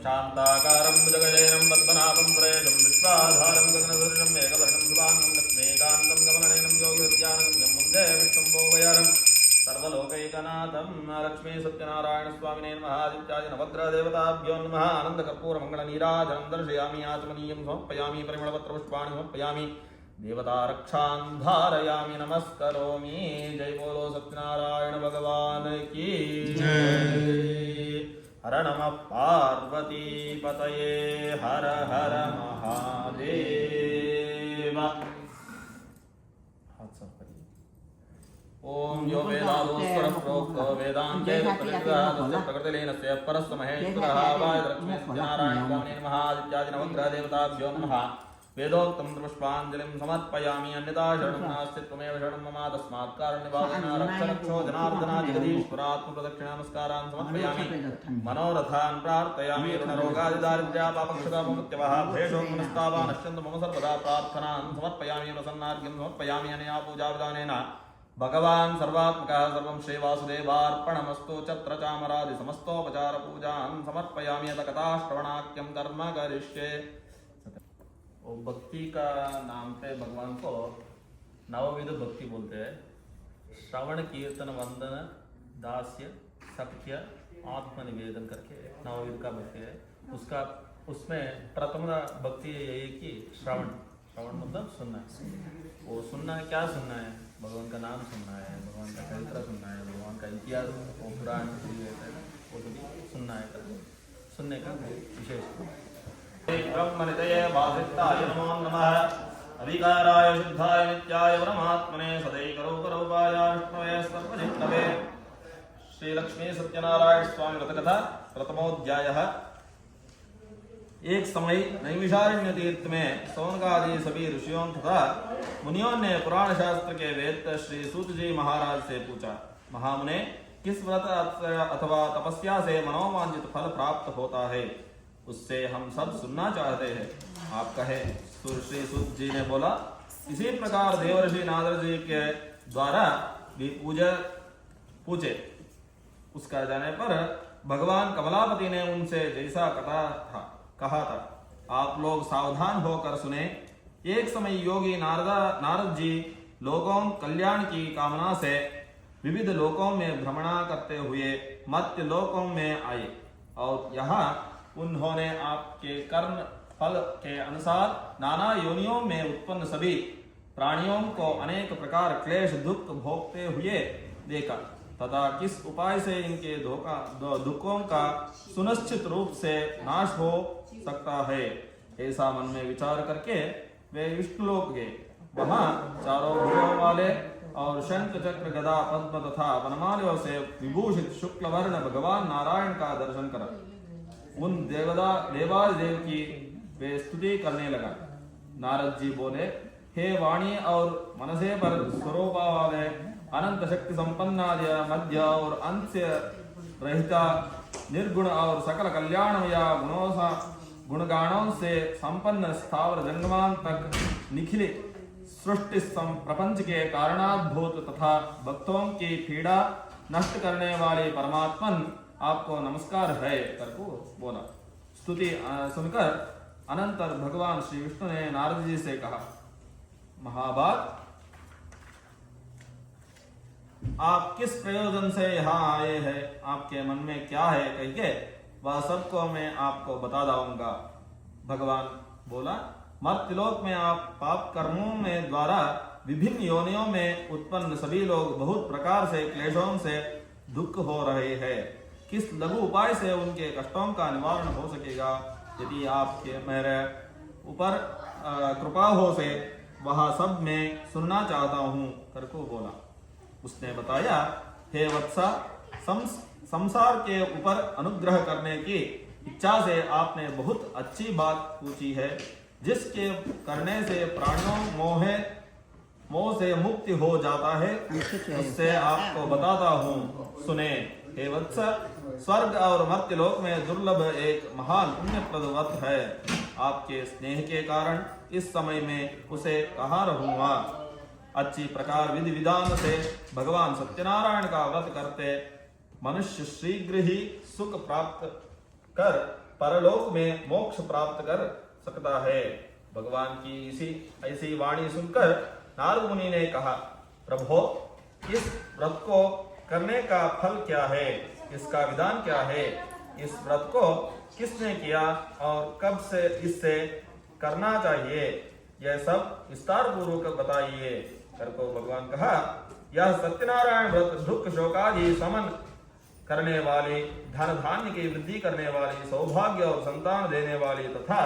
शान्ताकारं भुजगशयनं पद्मनाभं सुरेशं विश्वाधारं गगनसदृशं मेघवर्णं शुभांगं लक्ष्मीकान्तं कमलनयनं योगिहृद्यानगम्यं मुन्दे विष्णुं भोवयारं सर्वलोकैकनाथं लक्ष्मी सत्यनारायण स्वामिने नमः आदित्यादि नवग्रहदेवताभ्यो नमः आनन्दकर्पूरमङ्गलनीराजनं दर्शयामि आचमनीयं समर्पयामि परिमलपत्रपुष्पाणि समर्पयामि देवतारक्षां धारयामि नमस्करोमि। जय बोलो सत्यनारायण भगवान की जय। हर नमः पार्वती पतये हर हर महादेव। ओम यो वेदादोस्वर प्रोक्तो वेदान्ते प्रकृतिलीनस्य परस्य महेश्वरः वायुलक्ष्मी सत्यनारायण स्वामिने नमः आदित्यादि नवग्रहदेवताभ्यो नमः। वेदोक्तं पुष्पाञ्जलिं समर्पयामि अन्यथा शरणं नास्ति त्वमेव शरणं मम तस्मात् कारुण्यभावेन रक्ष रक्षो जनार्दन जगदीश्वरात्मप्रदक्षिणानमस्कारान् समर्पयामि। मनोरथान् प्रार्थयामि ऋणरोगादिदारिद्र्यापापक्षतापमुत्यवः भयशोकमनस्तावान् नश्यन्तु मम सर्वदा प्रार्थनान् समर्पयामि। प्रसन्नार्घ्यं समर्पयामि अनया पूजाविधानेन भगवान् सर्वात्मकः सर्वं श्रीवासुदेवार्पणमस्तु। छत्र चामरादि समस्तोपचार पूजान् समर्पयामि। अथ कथाश्रवणाख्यं कर्म करिष्ये। भक्ति का नाम पे भगवान को नवविध भक्ति बोलते हैं। श्रवण कीर्तन वंदन दास्य सत्य आत्मनिवेदन करके नवविध का भक्ति है। उसका उसमें प्रथम भक्ति यही कि श्रवण मतलब सुनना। वो सुनना है, क्या सुनना है? भगवान का नाम सुनना है, भगवान का चरित्र सुनना है, भगवान का इतिहास वो पुराण वो तो सुनना है। सुनने का विशेष ब्रह्मनिधये वासिष्ठाय नमो नमः। अविकाराय शुद्धाय नित्याय परमात्मने सदैकरूपरूपाय विष्णवे सर्वजिष्णवे। श्री लक्ष्मी सत्यनारायण स्वामी व्रतकथा प्रथमोध्यायः। एक समय नैमिषारण्य तीर्थ में सौनकादि सभी ऋषियों तथा मुनियों ने पुराण शास्त्र के वेद श्री सूत जी महाराज से पूछा, महामुने, किस व्रत अथवा तपस्या से मनोवांछित फल प्राप्त होता है? उससे हम सब सुनना चाहते हैं, आप कहे। श्री सूत जी ने बोला, इसी प्रकार देवर्षि नारद जी के द्वारा भी पूछे। उसका जाने पर भगवान कमलापति ने उनसे जैसा कहा था आप लोग सावधान होकर सुने। एक समय योगी नारद जी लोगों कल्याण की कामना से विविध लोकों में भ्रमण करते हुए मर्त्य लोकों में आए और यहाँ उन्होंने आपके कर्म फल के अनुसार नाना योनियों में उत्पन्न सभी प्राणियों को अनेक प्रकार क्लेश दुख भोगते हुए देखा तथा किस उपाय से इनके दुखों का सुनिश्चित रूप से नाश हो सकता है, ऐसा मन में विचार करके वे विष्णुलोक गए। वहां चारों भुजों वाले और शंख चक्र गदा पद्म तथा वनमालियों से विभूषित शुक्ल वर्ण भगवान नारायण का दर्शन करा। उन देवादिदेव की वे स्तुति करने लगा। नारद जी बोले, हे वाणी और मनसे पर स्वरूपा वाले अनंत शक्ति संपन्नाद्य मध्य और अंत से रहिता निर्गुण और सकल कल्याणमय गुणगाणों से संपन्न स्थावर जंगमान तक निखिल सृष्टि प्रपंच के कारणाद्भूत तथा भक्तों की पीड़ा नष्ट करने वाले परमात्मन आपको नमस्कार है करको बोला। स्तुति सुनकर अनंतर भगवान श्री विष्णु ने नारद जी से कहा, महाभाग, आप किस प्रयोजन से यहाँ आए हैं? आपके मन में क्या है? कहिए, वह सबको मैं आपको बता दूंगा। भगवान बोला, मर्त्यलोक में आप पाप कर्मों में द्वारा विभिन्न योनियों में उत्पन्न सभी लोग बहुत प्रकार से क्लेशों से दुख हो रहे हैं। किस लघु उपाय से उनके कष्टों का निवारण हो सकेगा? यदि आपके मेरे ऊपर कृपा हो से वह सब मैं सुनना चाहता हूँ करको बोला। उसने बताया, हे वत्सा, संसार के ऊपर अनुग्रह करने की इच्छा से आपने बहुत अच्छी बात पूछी है, जिसके करने से प्राणियों मोह से मुक्ति हो जाता है, उससे आपको बताता हूँ, सुने। हे वत्स, स्वर्ग और मर्त्यलोक में दुर्लभ एक महान पुण्यप्रद व्रत है। आपके स्नेह के कारण इस समय में उसे कहाँ रहूंगा। अच्छी प्रकार विधि विधान से भगवान सत्यनारायण का व्रत करते मनुष्य शीघ्र ही सुख प्राप्त कर परलोक में मोक्ष प्राप्त कर सकता है। भगवान की इसी ऐसी वाणी सुनकर नारद मुनि ने कहा, प्रभो, इस व्रत को करने का फल क्या है? इसका विधान क्या है? इस व्रत को किसने किया और कब से इससे करना चाहिए? यह सब विस्तार पूर्वक बताइए। करको भगवान कहा, यह सत्यनारायण व्रत दुख शोकादि समन करने वाली, धन धान्य की वृद्धि करने वाली, सौभाग्य और संतान देने वाली तथा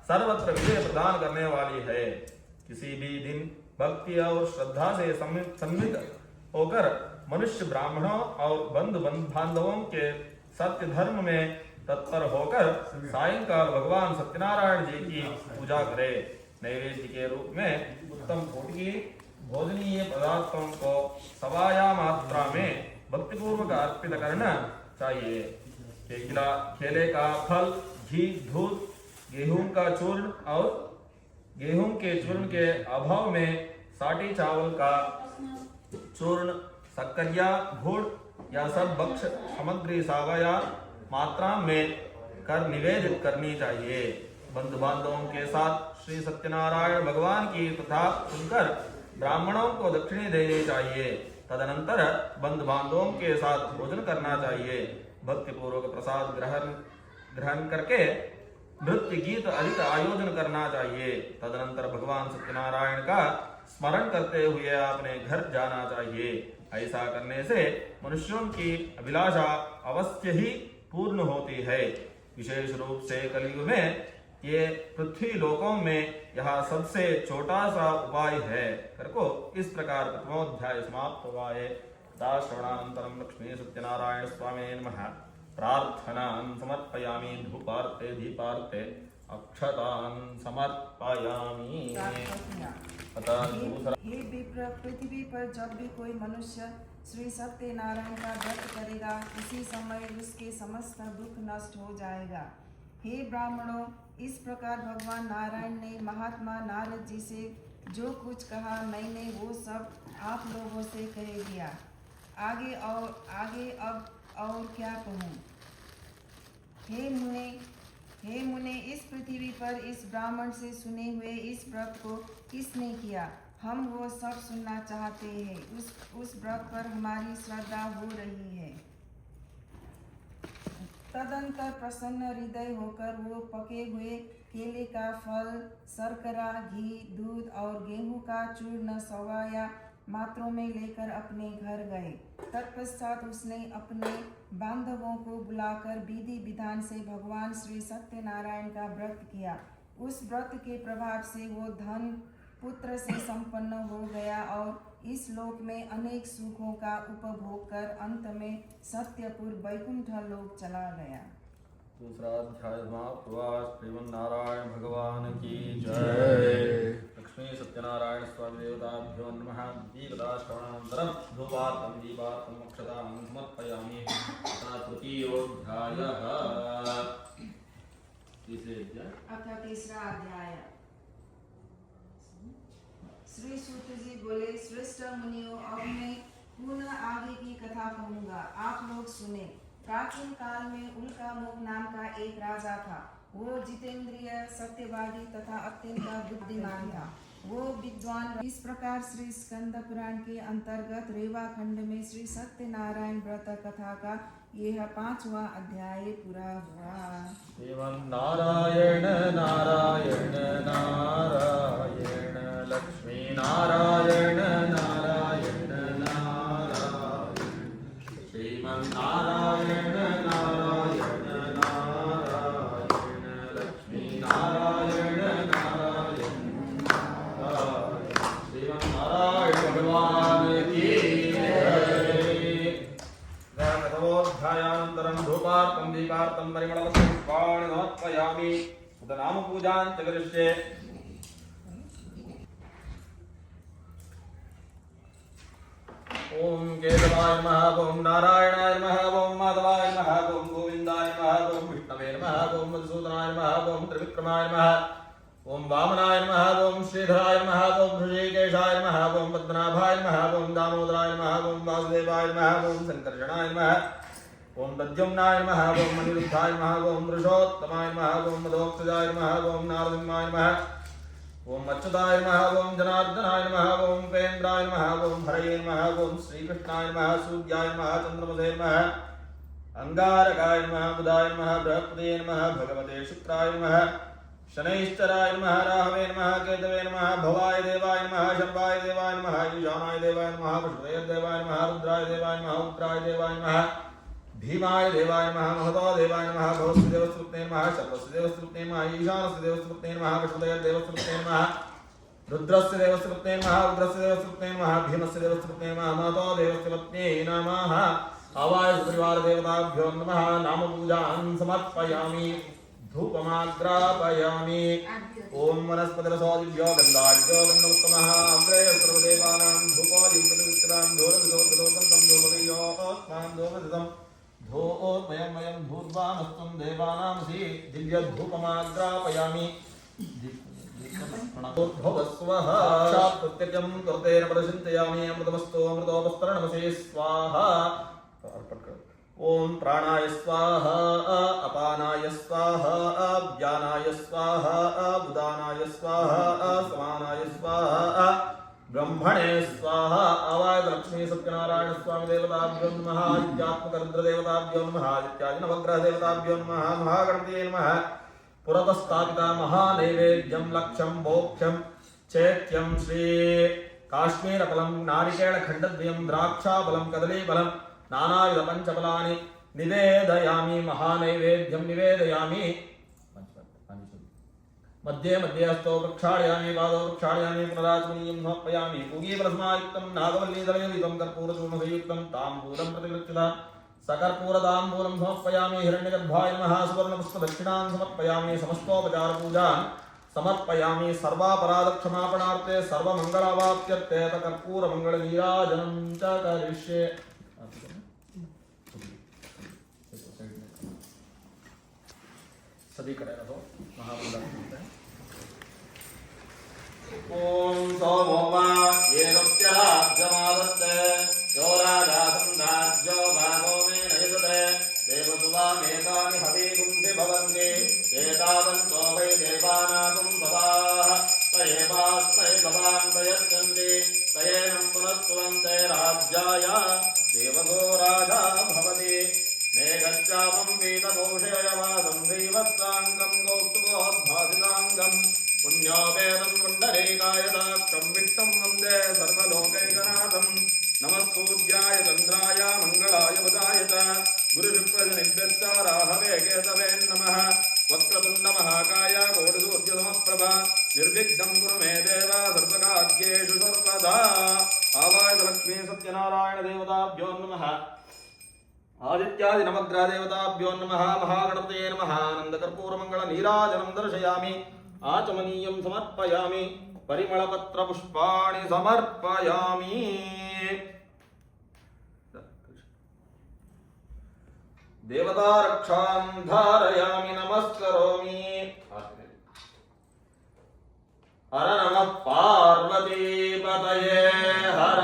सर्वत्र विजय प्रदान करने वाली है। किसी भी दिन भक्ति और श्रद्धा से सम्मिलित होकर मनुष्य ब्राह्मणों और बंधु बांधवों के सत्य धर्म में तत्पर होकर सायंकाल भगवान सत्यनारायण जी की पूजा करे। नैवेद्य के रूप में उत्तम कोटि की भोजनीय पदार्थों को सवाया मात्रा में भक्तिपूर्वक अर्पित करना चाहिए। केले का फल, घी, दूध, गेहूं का चूर्ण और गेहूं के चूर्ण के अभाव में साठी चावल का चूर्ण, शक्करिया, गुड़ या सब भक्ष सामग्री सावया मात्रा में कर निवेदित करनी चाहिए। बंधु बांधवों के साथ श्री सत्यनारायण भगवान की कथा सुनकर ब्राह्मणों को दक्षिणी देनी चाहिए। तदनंतर बंधु बांधवों के साथ भोजन करना चाहिए। भक्ति पूर्वक प्रसाद ग्रहण करके नृत्य गीत अधिक आयोजन करना चाहिए। तदनंतर भगवान सत्यनारायण का स्मरण करते हुए अपने घर जाना चाहिए। ऐसा करने से मनुष्यों की अभिलाषा अवश्य ही पूर्ण होती है। विशेष रूप से कलयुग में ये पृथ्वी लोकों में यह सबसे छोटा सा उपाय है। करको इस प्रकार प्रथमोध्याय समाप्त हुआ है। श्रवणानंतरम लक्ष्मी सत्यनारायण स्वामी नमः। प्रार्थनां समर्पयामि। धूपार्थे दीपार्थे अक्षतां समर्पयामि। हे विप्र, पृथ्वी पर जब भी कोई मनुष्य श्री सत्यनारायण का व्रत करेगा, उसी समय उसके समस्त दुख नष्ट हो जाएगा। हे ब्राह्मणों, इस प्रकार भगवान नारायण ने महात्मा नारद जी से जो कुछ कहा, मैंने वो सब आप लोगों से कह दिया। आगे अब और क्या कहूँ। हे मुने, इस पृथ्वी पर इस ब्राह्मण से सुने हुए इस व्रत को किसने किया, हम वो सब सुनना चाहते हैं। उस व्रत पर हमारी श्रद्धा हो रही है। तदंतर प्रसन्न हृदय होकर वो पके हुए केले का फल, शर्करा, घी, दूध और गेहूं का चूर्ण सवाया मात्रों में लेकर अपने घर गए। तत्पश्चात उसने अपने बांधवों को बुलाकर विधि विधान से भगवान श्री सत्यनारायण का व्रत किया। उस व्रत के प्रभाव से वो धन पुत्र से संपन्न हो गया और इस लोक में अनेक सुखों का उपभोग कर अंत में सत्यपुर वैकुंठ लोक चला गया। दूसरा अध्याय समाप्त हुआ। श्रीमन्नारायण भगवान की जय। लक्ष्मी सत्यनारायण स्वामी देवताभ्यो नमः। दीपदा श्रवणानन्तरं धूपार्थं दीपार्थं अक्षतां समर्पयामि। तृतीयोऽध्यायः। तीसरा अध्याय। श्री सूत जी बोले, श्रेष्ठ मुनियों, अब मैं पुनः आगे की कथा कहूँगा, आप लोग सुने। प्राचीन काल में उल्कामुख नाम का एक राजा था। वो जितेंद्रिय, सत्यवादी तथा अत्यंत बुद्धिमान था। वो विद्वान। इस प्रकार श्री स्कंद पुराण के अंतर्गत रेवा खंड में श्री सत्यनारायण व्रत कथा का यह 5वां अध्याय पूरा हुआ। श्रीमन्नारायण नारायण नारायण, लक्ष्मी नारायण नारायण नारायण, श्रीमन्नारायण नारायण नारायण, लक्ष्मी नारायण नारायण नारायण। श्रीमन्नारायण भगवान की जय। प्रथमोऽध्यायानन्तरं धूपार्थं दीपार्थं परिमलपुष्पाणि समर्पयामि। नाम पूजां च करिष्ये। ओम केशवाय नमः, ओम नारायणाय नमः, ओम माधवाय नमः, ओम गोविंदाय नमः, ओम विष्णवे नमः, ओम मधुसूदनाय नमः, ओम त्रिविक्रमाय नमः, ओम वामनाय नमः, ओम श्रीधराय नमः, ओम ऋषिकेशाय नमः, ओम पद्मनाभाय नमः, ओम दामोदराय नमः, ओम वासुदेवाय नमः, ओम संकर्षणाय नमः, ओम प्रद्युम्नाय नमः ओम अनिरुद्धाय नमः ओम वृषोत्तमाय नमः ओम मदोक्षजाय नमः ओम नारसिंहाय नमः ओम अच्युताय नमः ओम जनार्दनाय नमः ओम उपेन्द्राय नमः ओम हरये नमः ओम श्रीकृष्णाय नमः सूर्याय नमः चंद्रमसे नमः अंगारकाय नमः बुधाय नमः बृहस्पतये नमः भगवते शुक्राय नमः शनैश्चराय नमः राहवे नमः केतवे नमः भवाय देवाय नमः शर्वाय देवाय नमः ईशानाय देवाय नमः पशुपतये देवाय नमः रुद्राय देवाय नमः उत्तराय देवाय नमः भीमाय देवाय नमः महतो देवाय नमः भवस्य देवस्तुते नमः शर्वस्य देवस्तुते नमः ईशानस्य देवस्तुते नमः पशुपतये देवस्तुते नमः रुद्रस्य देवस्तुते नमः रुद्रस्य देवस्तुते नमः भीमस्य देवस्तुते नमः महतो देवस्तुते नमः आवाय परिवार देवताभ्यो नमः नाम पूजां समर्पयामि धूपमाग्रापयामि ओम वनस्पतिरसोदिभ्यो गन्धाढ्यो गन्धोत्तमः अग्रे सर्वदेवानां धूपो युक्तविक्रां धूरविदोर्गदोर्गं धूमदयोस्मान् धूमदिदं धूर्मयं धूर्वामस्तं देवानामसि दिव्यधूपमाग्रापयामि भवस्वः साक्षात् प्रत्यक्षं कृतेन प्रदर्शयामि अमृतमस्तु अमृतोपस्तरणमसि स्वाहा ओम प्राणाय स्वाहा अपानाय स्वाहा व्यानाय स्वाहा उदानाय स्वाहा समानाय स्वाहा ब्रह्मणे स्वाहा आवाय लक्ष्मी सत्यनारायण स्वामी देवताभ्यो नमः आदित्यात्मक रुद्र देवताभ्यो नमः आदित्यादि नवग्रह देवताभ्यो नमः महागणपतये नमः पुरतस्थापिता महानैवेद्यं लक्ष्यं मोक्षं चैत्यं श्री काश्मीरफलं नारिकेलखण्डद्वयं द्राक्षाफलं कदलीफलं नानाविध पंचफलानि निवेदयामि महानैवेद्यं निवेदयामि मध्ये मध्ये हस्तो प्रक्षालयामि पादौ प्रक्षालयामि पुनराचमनीयं समर्पयामि पूगीफलसमायुक्तं नागवल्लीदलयुक्तं कर्पूरचूर्णसंयुक्तं ताम्बूलं प्रतिगृह्यता सकर्पूरताम्बूलं समर्पयामि हिरण्यगर्भाय नमः सुवर्णपुष्पदक्षिणां समर्पयामि समस्तोपचारपूजान् समर्पयामि सर्वापराधक्षमापणार्थे सर्वमङ्गलावाप्त्यर्थे कर्पूरमङ्गलनीराजनं च करिष्ये सभी करेगा तो महामंगल ओम सोमोवा ये नृत्यराज्यमादत्ते यो राजासन्धाज्यो भागो मे नयसते देवसुवा मेतानि हवीगुंसि भवन्ति एतावन्तो वै देवानागुं भवाः तयेवास्मै भवान् प्रयच्छन्ति तयेनं पुनस्त्वन्ते राज्याय देवगो राजा भवति मेघश्चामं पीतभूषयवासं देवस्ताङ्गं कौस्तुभोद्भासिताङ्गं पुण्योपेदं पुण्डरीकायदाक्षं विष्णुं वन्दे सर्वलोकैकनाथं नमः सूर्याय चन्द्राय मङ्गलाय बुधाय च गुरुशुक्रशनिभ्यश्च राहवे केतवे नमः वक्रतुण्डमहाकाय कोटिसूर्यसमप्रभ निर्विघ्नं कुरु मे देव सर्वकार्येषु सर्वदा आवाय लक्ष्मी सत्यनारायण देवताभ्यो नमः आदित्यादि नवग्रह देवताभ्यो नमः महागणपतये नमः आनन्दकर्पूरमङ्गल नीराजनं दर्शयामि आचमनीयं समर्पयामि परिमलपत्रपुष्पाणि समर्पयामि देवतारक्षां धारयामि नमस्करोमि हर नमः पार्वतीपतये हर